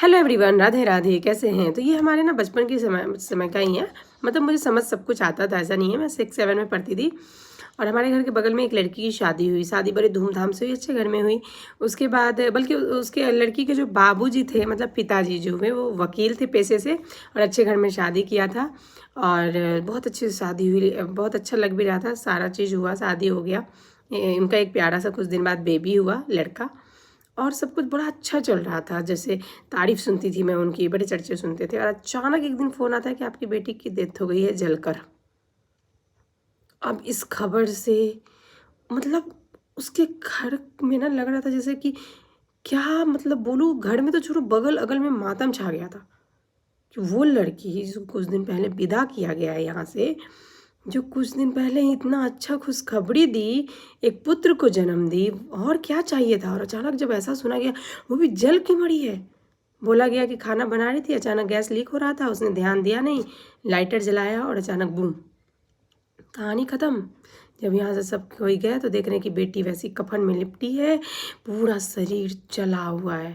Hello everyone, Radhe Radhe. कैसे हैं? तो ये हमारे ना बचपन के समय का ही है। मतलब मुझे समझ सब कुछ आता था, ऐसा नहीं है। मैं 6-7 में पढ़ती थी और हमारे घर के बगल में एक लड़की की शादी हुई। शादी बड़े धूमधाम से हुई, अच्छे घर में हुई। उसके बाद बल्कि उसके लड़की के जो बाबूजी थे, मतलब पिताजी जो हुए, वो वकील थे पेशे से और अच्छे घर में शादी किया था। और बहुत अच्छी शादी हुई, बहुत अच्छा लग भी रहा था। सारा चीज़ हुआ, शादी हो गया। इनका एक प्यारा सा कुछ दिन बाद बेबी हुआ, लड़का। और सब कुछ बड़ा अच्छा चल रहा था। जैसे तारीफ़ सुनती थी मैं उनकी, बड़े चर्चे सुनते थे। और अचानक एक दिन फ़ोन आता है कि आपकी बेटी की डेथ हो गई है जलकर। अब इस खबर से मतलब उसके घर में ना लग रहा था जैसे कि क्या मतलब बोलूँ, घर में तो छोड़ो, बगल अगल में मातम छा गया था कि वो लड़की जिसको कुछ दिन पहले विदा किया गया है यहाँ से, जो कुछ दिन पहले इतना अच्छा खुशखबरी दी, एक पुत्र को जन्म दी, और क्या चाहिए था। और अचानक जब ऐसा सुना गया, वो भी जल के मरी है। बोला गया कि खाना बना रही थी, अचानक गैस लीक हो रहा था, उसने ध्यान दिया नहीं, लाइटर जलाया और अचानक बूम, कहानी ख़त्म। जब यहाँ से सब कोई गए तो देख रहे हैं कि बेटी वैसी कफन में लिपटी है, पूरा शरीर जला हुआ है।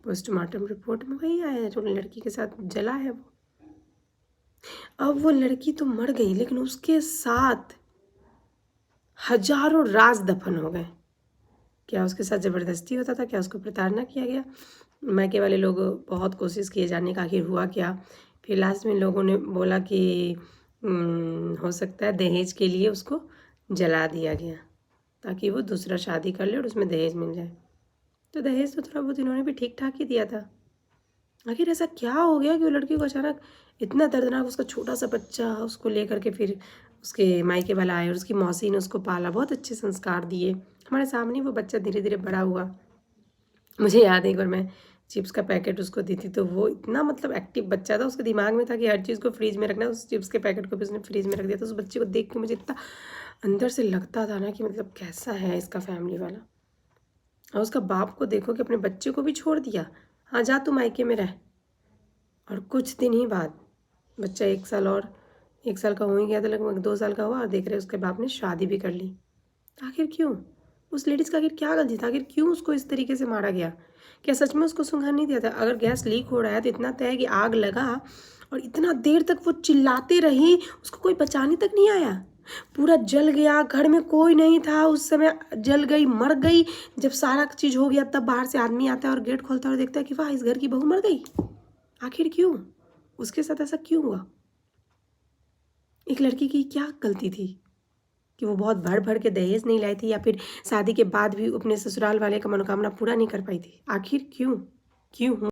पोस्टमार्टम रिपोर्ट में वही आया है, जो लड़की के साथ जला है वो। अब वो लड़की तो मर गई, लेकिन उसके साथ हजारों राज दफन हो गए। क्या उसके साथ ज़बरदस्ती होता था? क्या उसको प्रताड़ना किया गया? मायके वाले लोग बहुत कोशिश किए जानने का आखिर हुआ क्या। फिर लास्ट में लोगों ने बोला कि हो सकता है दहेज के लिए उसको जला दिया गया, ताकि वो दूसरा शादी कर ले और उसमें दहेज मिल जाए। तो दहेज तो थोड़ा बहुत इन्होंने भी ठीक ठाक ही दिया था। आखिर ऐसा क्या हो गया कि वो लड़की को अचानक इतना दर्दनाक, उसका छोटा सा बच्चा, उसको लेकर के फिर उसके मायके वाला आए और उसकी मौसी ने उसको पाला, बहुत अच्छे संस्कार दिए। हमारे सामने वो बच्चा धीरे धीरे बड़ा हुआ। मुझे याद है एक बार मैं चिप्स का पैकेट उसको दी थी, तो वो इतना मतलब एक्टिव बच्चा था, उसके दिमाग में था कि हर चीज़ को फ्रीज में रखना है। उस चिप्स के पैकेट को भी उसने फ्रीज में रख दिया। तो उस बच्चे को देख के मुझे इतना अंदर से लगता था ना कि मतलब कैसा है इसका फैमिली वाला। और उसका बाप को देखो कि अपने बच्चे को भी छोड़ दिया, हाँ जा तू मायके में रह। और कुछ दिन ही बाद बच्चा 1 साल, और 1 साल का हो ही गया था, लगभग 2 साल का हुआ, और देख रहे उसके बाप ने शादी भी कर ली। आखिर क्यों? उस लेडीज़ का आखिर क्या गलती था? आखिर क्यों उसको इस तरीके से मारा गया? क्या सच में उसको सूंघा नहीं दिया था? अगर गैस लीक हो रहा है तो इतना तय है कि आग लगा और इतना देर तक वो चिल्लाती रही, उसको कोई बचाने तक नहीं आया। पूरा जल गया, घर में कोई नहीं था उस समय, जल गई, मर गई। जब सारा चीज़ हो गया तब बाहर से आदमी आता है और गेट खोलता है और देखता है कि वाह, इस घर की बहू मर गई। आखिर क्यों? उसके साथ ऐसा क्यों हुआ? एक लड़की की क्या गलती थी कि वो बहुत भर भर के दहेज नहीं लाई थी, या फिर शादी के बाद भी अपने ससुराल वाले का मनोकामना पूरा नहीं कर पाई थी? आखिर क्यों? क्यों हुआ?